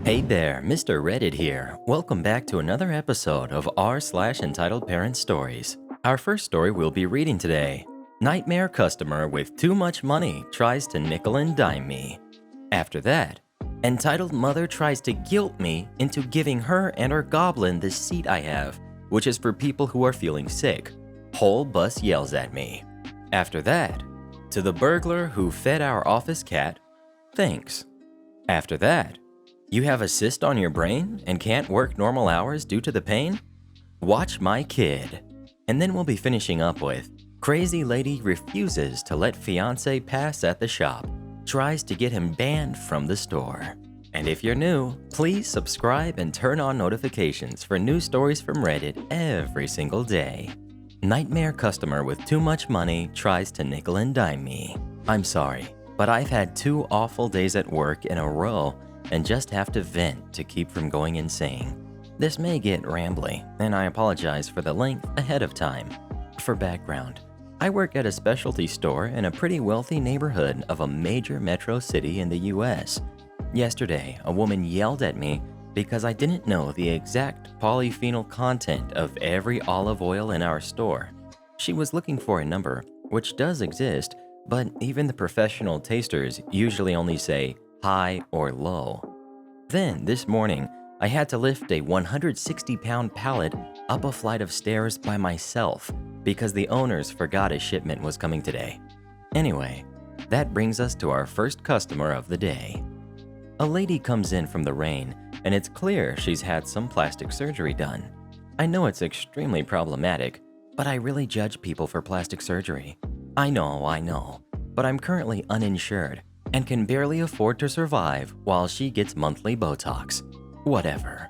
Hey there, Mr. Reddit here. Welcome back to another episode of r/Entitled Parents Stories. Our first story we'll be reading today. Nightmare customer with too much money tries to nickel and dime me. After that, entitled mother tries to guilt me into giving her and her goblin the seat I have, which is for people who are feeling sick. Whole bus yells at me. After that, to the burglar who fed our office cat, thanks. After that, you have a cyst on your brain and can't work normal hours due to the pain? Watch my kid. And then we'll be finishing up with, crazy lady refuses to let fiance pass at the shop, tries to get him banned from the store. And if you're new, please subscribe and turn on notifications for new stories from Reddit every single day. Nightmare customer with too much money tries to nickel and dime me. I'm sorry, but I've had 2 awful days at work in a row and just have to vent to keep from going insane. This may get rambly, and I apologize for the length ahead of time. For background, I work at a specialty store in a pretty wealthy neighborhood of a major metro city in the US. Yesterday, a woman yelled at me because I didn't know the exact polyphenol content of every olive oil in our store. She was looking for a number, which does exist, but even the professional tasters usually only say high or low. Then, this morning, I had to lift a 160-pound pallet up a flight of stairs by myself because the owners forgot a shipment was coming today. Anyway, that brings us to our first customer of the day. A lady comes in from the rain, and it's clear she's had some plastic surgery done. I know it's extremely problematic, but I really judge people for plastic surgery. I know, but I'm currently uninsured and can barely afford to survive while she gets monthly Botox. Whatever.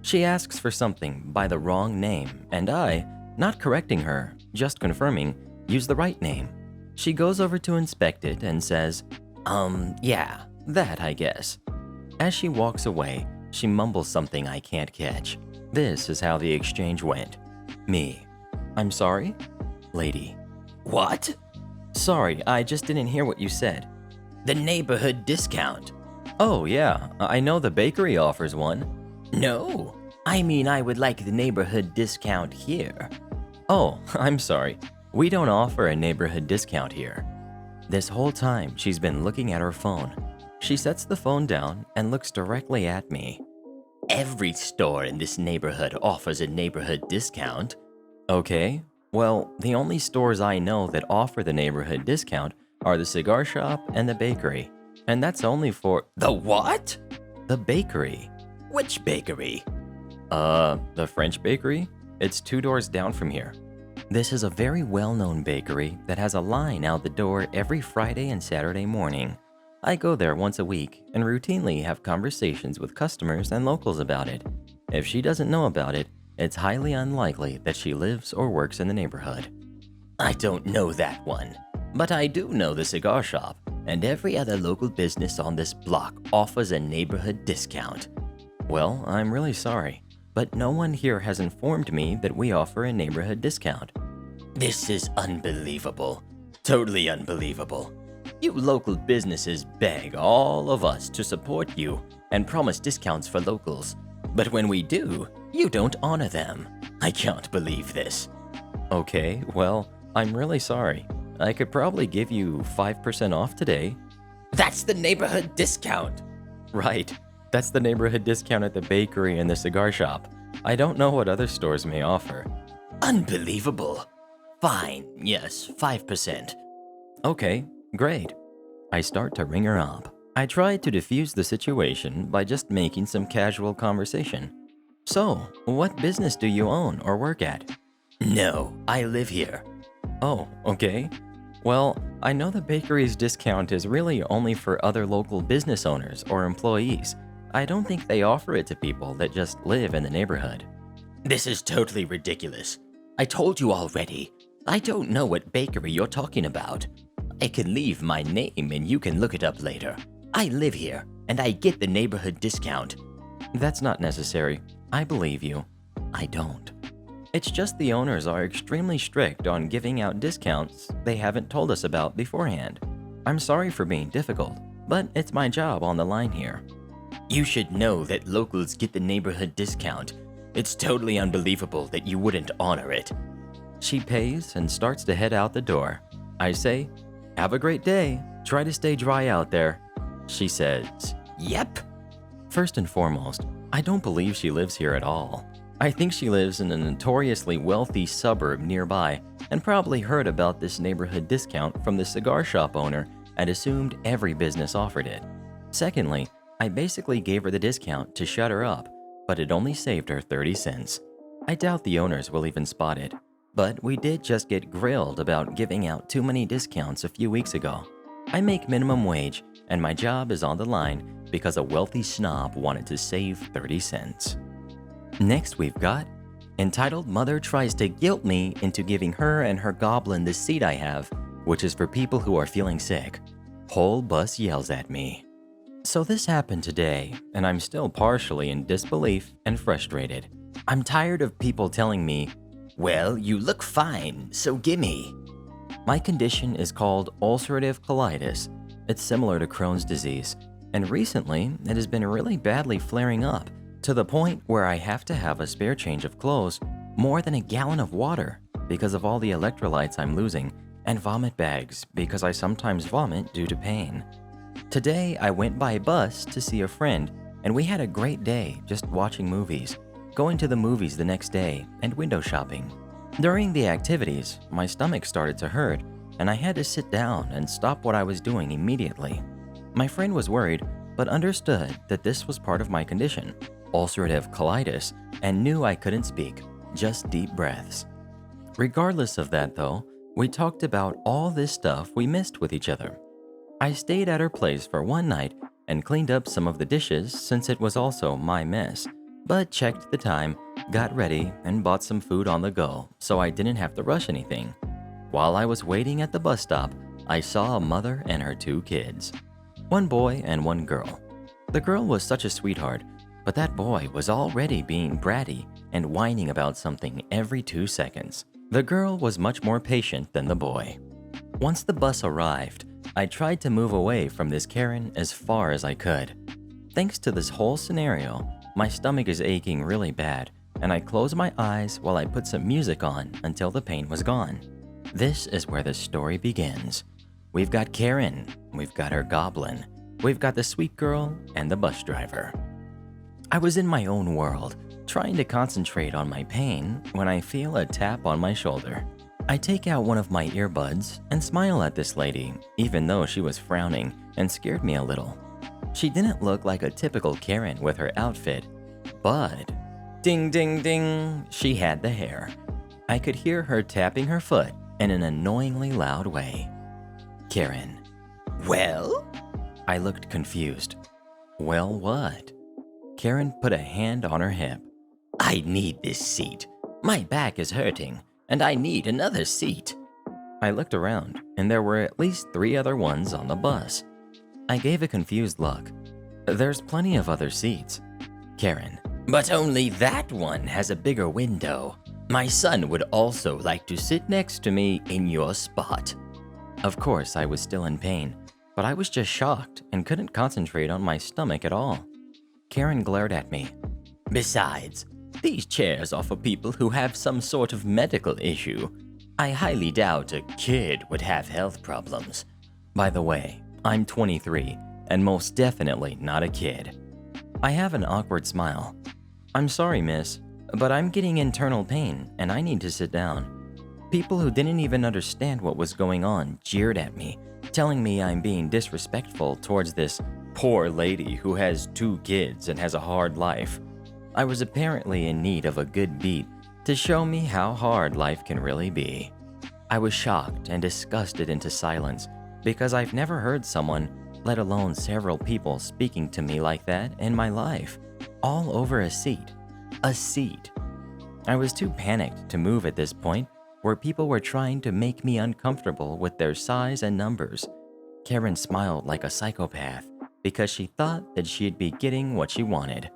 She asks for something by the wrong name, and I, not correcting her, just confirming, use the right name. She goes over to inspect it and says, yeah, that I guess. As she walks away, she mumbles something I can't catch. This is how the exchange went. Me: I'm sorry? Lady: what? Sorry, I just didn't hear what you said. The neighborhood discount. Oh yeah, I know the bakery offers one. No, I mean I would like the neighborhood discount here. Oh, I'm sorry. We don't offer a neighborhood discount here. This whole time she's been looking at her phone. She sets the phone down and looks directly at me. Every store in this neighborhood offers a neighborhood discount. Okay, well, the only stores I know that offer the neighborhood discount are the cigar shop and the bakery. And that's only for— The what? The bakery. Which bakery? The French bakery. It's 2 doors down from here. This is a very well-known bakery that has a line out the door every Friday and Saturday morning. I go there once a week and routinely have conversations with customers and locals about it. If she doesn't know about it, it's highly unlikely that she lives or works in the neighborhood. I don't know that one, but I do know the cigar shop, and every other local business on this block offers a neighborhood discount. Well, I'm really sorry, but no one here has informed me that we offer a neighborhood discount. This is unbelievable. Totally unbelievable. You local businesses beg all of us to support you and promise discounts for locals. But when we do, you don't honor them. I can't believe this. Okay, well, I'm really sorry. I could probably give you 5% off today. That's the neighborhood discount. Right. That's the neighborhood discount at the bakery and the cigar shop. I don't know what other stores may offer. Unbelievable. Fine, yes, 5%. Okay, great. I start to ring her up. I try to diffuse the situation by just making some casual conversation. So, what business do you own or work at? No, I live here. Oh, okay. Well, I know the bakery's discount is really only for other local business owners or employees. I don't think they offer it to people that just live in the neighborhood. This is totally ridiculous. I told you already. I don't know what bakery you're talking about. I can leave my name and you can look it up later. I live here, and I get the neighborhood discount. That's not necessary. I believe you. I don't. It's just the owners are extremely strict on giving out discounts they haven't told us about beforehand. I'm sorry for being difficult, but it's my job on the line here. You should know that locals get the neighborhood discount. It's totally unbelievable that you wouldn't honor it. She pays and starts to head out the door. I say, have a great day. Try to stay dry out there. She says, yep. First and foremost, I don't believe she lives here at all. I think she lives in a notoriously wealthy suburb nearby and probably heard about this neighborhood discount from the cigar shop owner and assumed every business offered it. Secondly, I basically gave her the discount to shut her up, but it only saved her 30 cents. I doubt the owners will even spot it, but we did just get grilled about giving out too many discounts a few weeks ago. I make minimum wage, and my job is on the line because a wealthy snob wanted to save 30 cents. Next we've got, entitled mother tries to guilt me into giving her and her goblin the seat I have, which is for people who are feeling sick. Whole bus yells at me. So this happened today, and I'm still partially in disbelief and frustrated. I'm tired of people telling me, well, you look fine, so gimme. My condition is called ulcerative colitis. It's similar to Crohn's disease, and recently it has been really badly flaring up to the point where I have to have a spare change of clothes, more than a gallon of water because of all the electrolytes I'm losing, and vomit bags because I sometimes vomit due to pain. Today I went by bus to see a friend, and we had a great day just watching movies, going to the movies the next day, and window shopping. During the activities, my stomach started to hurt, and I had to sit down and stop what I was doing immediately. My friend was worried, but understood that this was part of my condition, ulcerative colitis, and knew I couldn't speak, just deep breaths. Regardless of that though, we talked about all this stuff we missed with each other. I stayed at her place for one night and cleaned up some of the dishes since it was also my mess, but checked the time, got ready, and bought some food on the go so I didn't have to rush anything. While I was waiting at the bus stop, I saw a mother and her 2 kids, one boy and one girl. The girl was such a sweetheart, but that boy was already being bratty and whining about something every 2 seconds. The girl was much more patient than the boy. Once the bus arrived, I tried to move away from this Karen as far as I could. Thanks to this whole scenario, my stomach is aching really bad, and I closed my eyes while I put some music on until the pain was gone. This is where the story begins. We've got Karen, we've got her goblin, we've got the sweet girl, and the bus driver. I was in my own world, trying to concentrate on my pain when I feel a tap on my shoulder. I take out one of my earbuds and smile at this lady, even though she was frowning and scared me a little. She didn't look like a typical Karen with her outfit, but ding ding ding, she had the hair. I could hear her tapping her foot in an annoyingly loud way. Karen, well? I looked confused. Well, what? Karen put a hand on her hip. I need this seat. My back is hurting, and I need another seat. I looked around, and there were at least 3 other ones on the bus. I gave a confused look. There's plenty of other seats. Karen, but only that one has a bigger window. My son would also like to sit next to me in your spot. Of course, I was still in pain, but I was just shocked and couldn't concentrate on my stomach at all. Karen glared at me. Besides, these chairs are for people who have some sort of medical issue. I highly doubt a kid would have health problems. By the way, I'm 23 and most definitely not a kid. I have an awkward smile. I'm sorry, miss, but I'm getting internal pain and I need to sit down. People who didn't even understand what was going on jeered at me, telling me I'm being disrespectful towards this poor lady who has 2 kids and has a hard life. I was apparently in need of a good beat to show me how hard life can really be. I was shocked and disgusted into silence because I've never heard someone, let alone several people, speaking to me like that in my life, all over a seat. A seat. I was too panicked to move at this point, where people were trying to make me uncomfortable with their size and numbers. Karen smiled like a psychopath because she thought that she'd be getting what she wanted.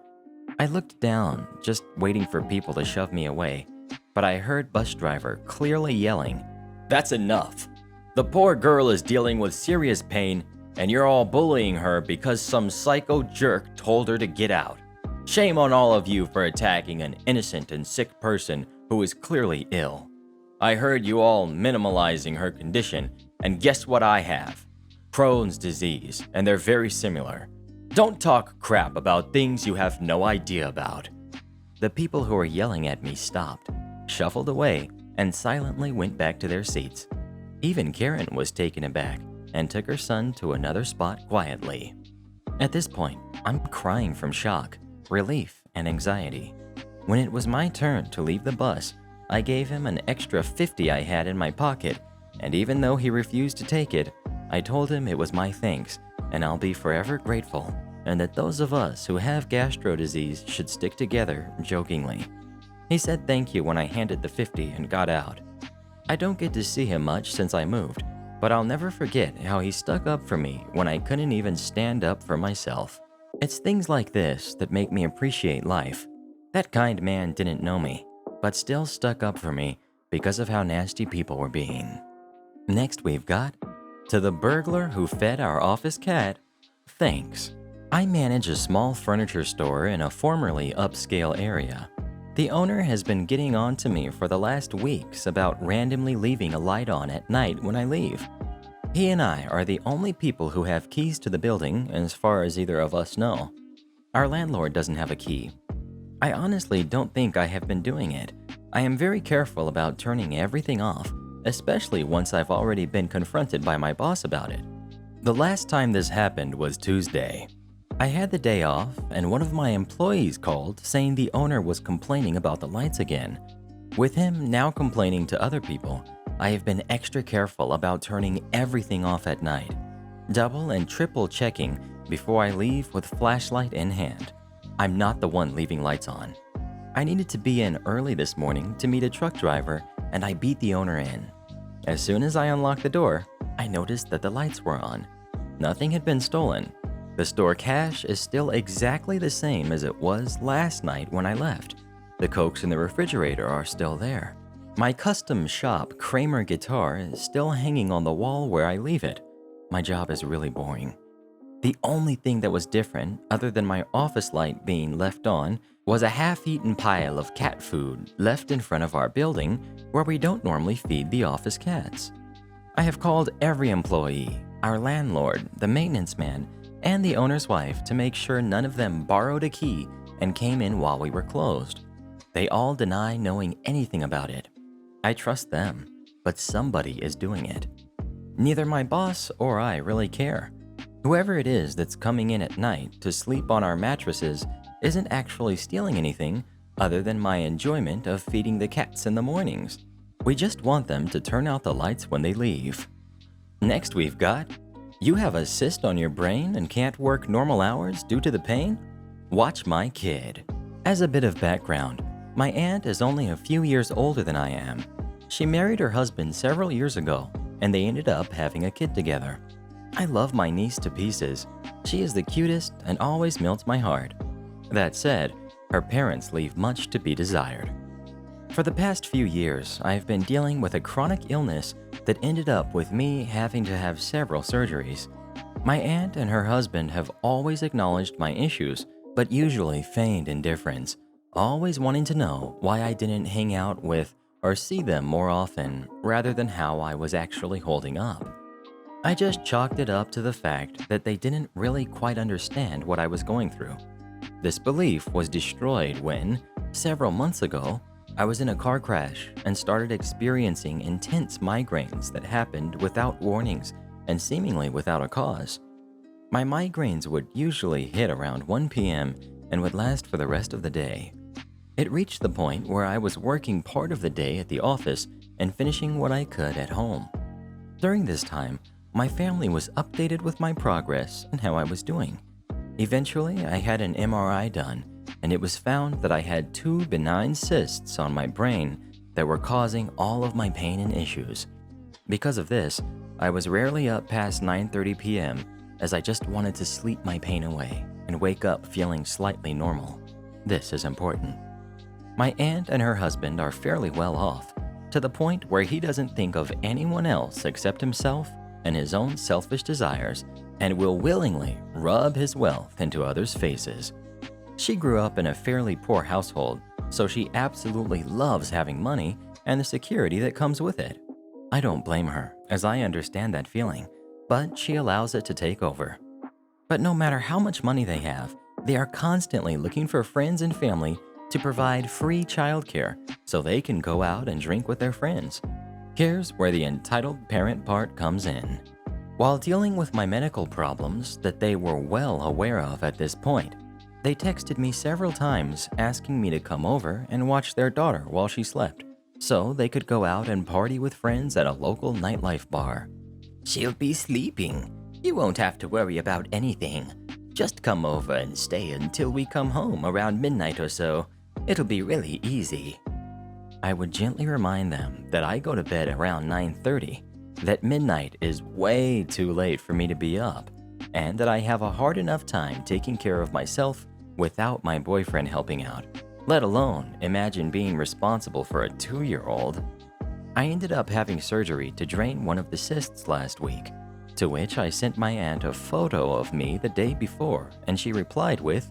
I looked down, just waiting for people to shove me away, but I heard bus driver clearly yelling, "That's enough. The poor girl is dealing with serious pain. and you're all bullying her because some psycho jerk told her to get out. Shame on all of you for attacking an innocent and sick person who is clearly ill. I heard you all minimalizing her condition, and guess what I have? Crohn's disease, and they're very similar. Don't talk crap about things you have no idea about." The people who were yelling at me stopped, shuffled away, and silently went back to their seats. Even Karen was taken aback and took her son to another spot quietly. At this point, I'm crying from shock, relief, and anxiety. When it was my turn to leave the bus, I gave him an extra $50 I had in my pocket, and even though he refused to take it, I told him it was my thanks, and I'll be forever grateful, and that those of us who have gastro disease should stick together, jokingly. He said thank you when I handed the $50 and got out. I don't get to see him much since I moved, but I'll never forget how he stuck up for me when I couldn't even stand up for myself. It's things like this that make me appreciate life. That kind man didn't know me, but still stuck up for me because of how nasty people were being. Next we've got, "To the burglar who fed our office cat, thanks." I manage a small furniture store in a formerly upscale area. The owner has been getting on to me for the last weeks about randomly leaving a light on at night when I leave. He and I are the only people who have keys to the building as far as either of us know. Our landlord doesn't have a key. I honestly don't think I have been doing it. I am very careful about turning everything off, especially once I've already been confronted by my boss about it. The last time this happened was Tuesday. I had the day off, and one of my employees called saying the owner was complaining about the lights again. With him now complaining to other people, I have been extra careful about turning everything off at night, double and triple checking before I leave with flashlight in hand. I'm not the one leaving lights on. I needed to be in early this morning to meet a truck driver, and I beat the owner in. As soon as I unlocked the door, I noticed that the lights were on. Nothing had been stolen. The store cash is still exactly the same as it was last night when I left. The Cokes in the refrigerator are still there. My custom shop Kramer guitar is still hanging on the wall where I leave it. My job is really boring. The only thing that was different, other than my office light being left on, was a half-eaten pile of cat food left in front of our building where we don't normally feed the office cats. I have called every employee, our landlord, the maintenance man, and the owner's wife to make sure none of them borrowed a key and came in while we were closed. They all deny knowing anything about it. I trust them, but somebody is doing it. Neither my boss or I really care. Whoever it is that's coming in at night to sleep on our mattresses isn't actually stealing anything other than my enjoyment of feeding the cats in the mornings. We just want them to turn out the lights when they leave. Next we've got, "You have a cyst on your brain and can't work normal hours due to the pain? Watch my kid." As a bit of background, my aunt is only a few years older than I am. She married her husband several years ago, and they ended up having a kid together. I love my niece to pieces. She is the cutest and always melts my heart. That said, her parents leave much to be desired. For the past few years, I have been dealing with a chronic illness that ended up with me having to have several surgeries. My aunt and her husband have always acknowledged my issues, but usually feigned indifference, always wanting to know why I didn't hang out with or see them more often rather than how I was actually holding up. I just chalked it up to the fact that they didn't really quite understand what I was going through. This belief was destroyed when, several months ago, I was in a car crash and started experiencing intense migraines that happened without warnings and seemingly without a cause. My migraines would usually hit around 1 p.m. and would last for the rest of the day. It reached the point where I was working part of the day at the office and finishing what I could at home. During this time, my family was updated with my progress and how I was doing. Eventually, I had an MRI done, and it was found that I had 2 benign cysts on my brain that were causing all of my pain and issues. Because of this, I was rarely up past 9:30 p.m. as I just wanted to sleep my pain away and wake up feeling slightly normal. This is important. My aunt and her husband are fairly well off, to the point where he doesn't think of anyone else except himself and his own selfish desires, and will willingly rub his wealth into others' faces. She grew up in a fairly poor household, so she absolutely loves having money and the security that comes with it. I don't blame her, as I understand that feeling, but she allows it to take over. But no matter how much money they have, they are constantly looking for friends and family to provide free childcare so they can go out and drink with their friends. Here's where the entitled parent part comes in. While dealing with my medical problems that they were well aware of at this point, they texted me several times asking me to come over and watch their daughter while she slept, so they could go out and party with friends at a local nightlife bar. "She'll be sleeping. You won't have to worry about anything. Just come over and stay until we come home around midnight or so. It'll be really easy." I would gently remind them that I go to bed around 9:30, that midnight is way too late for me to be up, and that I have a hard enough time taking care of myself without my boyfriend helping out, let alone imagine being responsible for a 2-year-old. I ended up having surgery to drain one of the cysts last week, to which I sent my aunt a photo of me the day before, and she replied with,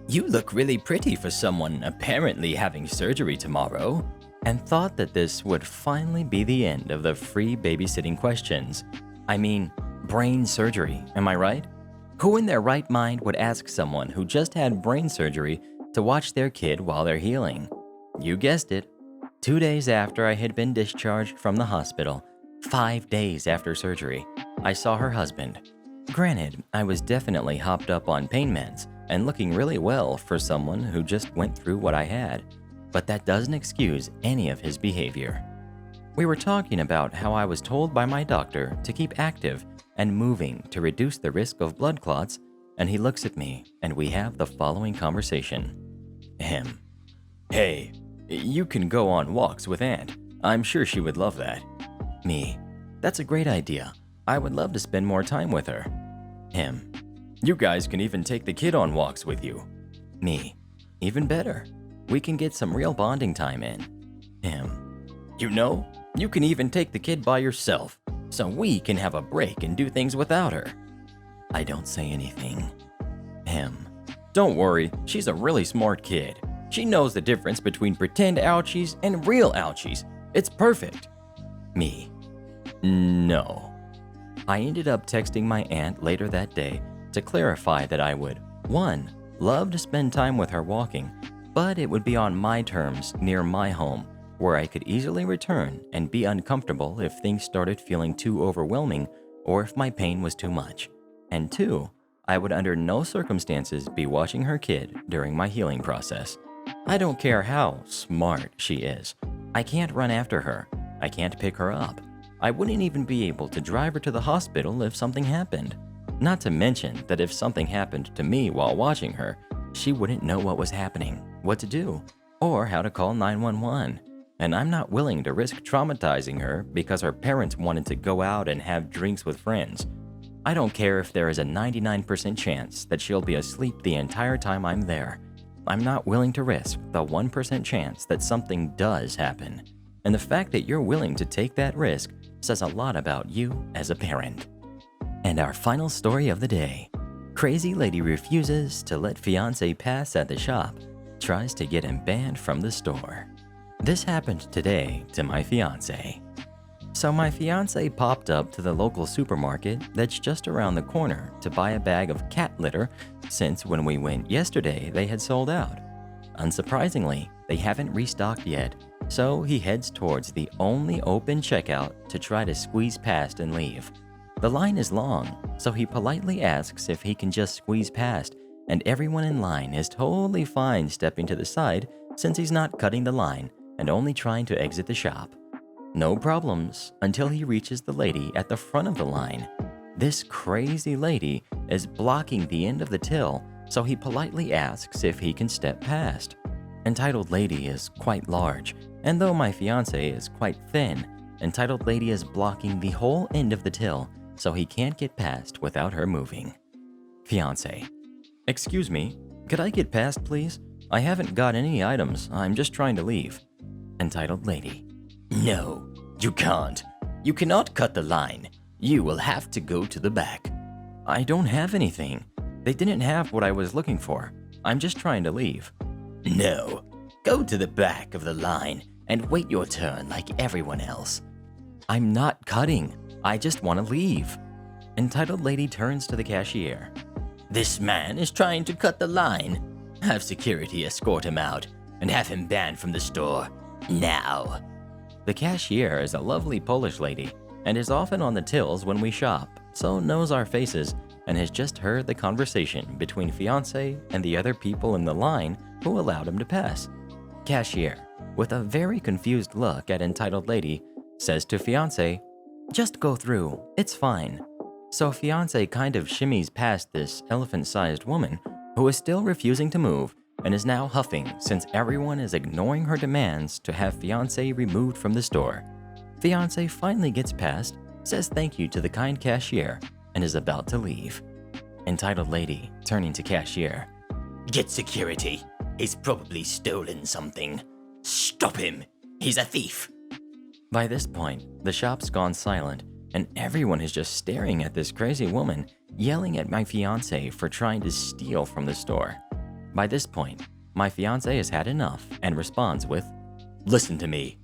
"You look really pretty for someone apparently having surgery tomorrow," and thought that this would finally be the end of the free babysitting questions. I mean, brain surgery, am I right? Who in their right mind would ask someone who just had brain surgery to watch their kid while they're healing? You guessed it. 2 days after I had been discharged from the hospital, 5 days after surgery, I saw her husband. Granted, I was definitely hopped up on pain meds and looking really well for someone who just went through what I had, but that doesn't excuse any of his behavior. We were talking about how I was told by my doctor to keep active and moving to reduce the risk of blood clots, and he looks at me and we have the following conversation. Him. "Hey, you can go on walks with Aunt. I'm sure she would love that." Me. "That's a great idea. I would love to spend more time with her." Him. "You guys can even take the kid on walks with you." Me. "Even better. We can get some real bonding time in." Him. "You know, you can even take the kid by yourself, so we can have a break and do things without her." I don't say anything. Him. "Don't worry, she's a really smart kid. She knows the difference between pretend ouchies and real ouchies. It's perfect." Me. "No." I ended up texting my aunt later that day to clarify that I would, 1, love to spend time with her walking, but it would be on my terms near my home, where I could easily return and be uncomfortable if things started feeling too overwhelming or if my pain was too much. And 2, I would under no circumstances be watching her kid during my healing process. I don't care how smart she is. I can't run after her. I can't pick her up. I wouldn't even be able to drive her to the hospital if something happened. Not to mention that if something happened to me while watching her, she wouldn't know what was happening, what to do, or how to call 911. And I'm not willing to risk traumatizing her because her parents wanted to go out and have drinks with friends. I don't care if there is a 99% chance that she'll be asleep the entire time I'm there. I'm not willing to risk the 1% chance that something does happen. And the fact that you're willing to take that risk says a lot about you as a parent. And our final story of the day. Crazy lady refuses to let fiance pass at the shop, tries to get him banned from the store. This happened today to my fiance. So my fiance popped up to the local supermarket that's just around the corner to buy a bag of cat litter since when we went yesterday they had sold out. Unsurprisingly, they haven't restocked yet, so he heads towards the only open checkout to try to squeeze past and leave. The line is long, so he politely asks if he can just squeeze past, and everyone in line is totally fine stepping to the side since he's not cutting the line and only trying to exit the shop. No problems until he reaches the lady at the front of the line. This crazy lady is blocking the end of the till, so he politely asks if he can step past. Entitled lady is quite large, and though my fiance is quite thin, entitled lady is blocking the whole end of the till, so he can't get past without her moving. Fiance. Excuse me, could I get past please? I haven't got any items, I'm just trying to leave. Entitled lady. No, you can't. You cannot cut the line. You will have to go to the back. I don't have anything. They didn't have what I was looking for. I'm just trying to leave. No. Go to the back of the line and wait your turn like everyone else. I'm not cutting. I just want to leave. Entitled lady turns to the cashier. This man is trying to cut the line. Have security escort him out and have him banned from the store. Now. The cashier is a lovely Polish lady and is often on the tills when we shop, so knows our faces and has just heard the conversation between fiancé and the other people in the line who allowed him to pass. Cashier, with a very confused look at entitled lady, says to fiancé, "Just go through, it's fine." So fiancé kind of shimmies past this elephant-sized woman who is still refusing to move and is now huffing since everyone is ignoring her demands to have fiancé removed from the store. Fiancé finally gets past, says thank you to the kind cashier, and is about to leave. Entitled lady, turning to cashier. Get security. He's probably stolen something. Stop him. He's a thief. By this point, the shop's gone silent, and everyone is just staring at this crazy woman yelling at my fiancé for trying to steal from the store. By this point, my fiancé has had enough and responds with, "Listen to me.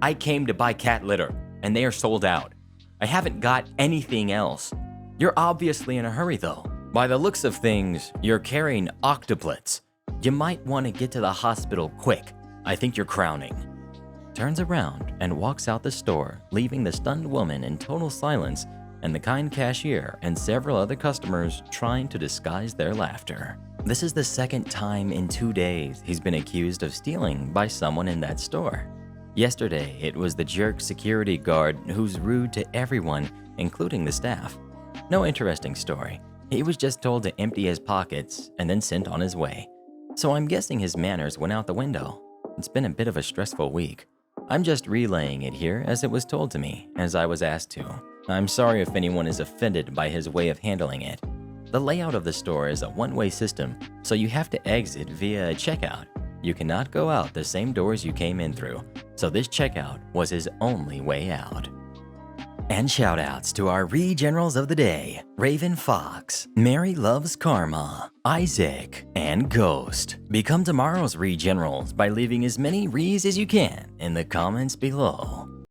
I came to buy cat litter, and they are sold out. I haven't got anything else. You're obviously in a hurry though. By the looks of things, you're carrying octuplets. You might want to get to the hospital quick. I think you're crowning." Turns around and walks out the store, leaving the stunned woman in total silence and the kind cashier and several other customers trying to disguise their laughter. This is the second time in 2 days he's been accused of stealing by someone in that store. Yesterday, it was the jerk security guard who's rude to everyone, including the staff. No interesting story. He was just told to empty his pockets and then sent on his way. So I'm guessing his manners went out the window. It's been a bit of a stressful week. I'm just relaying it here as it was told to me, as I was asked to. I'm sorry if anyone is offended by his way of handling it. The layout of the store is a one-way system, so you have to exit via a checkout. You cannot go out the same doors you came in through, so this checkout was his only way out. And shoutouts to our Re-Generals of the day, Raven Fox, Mary Loves Karma, Isaac, and Ghost. Become tomorrow's Re-Generals by leaving as many Re's as you can in the comments below.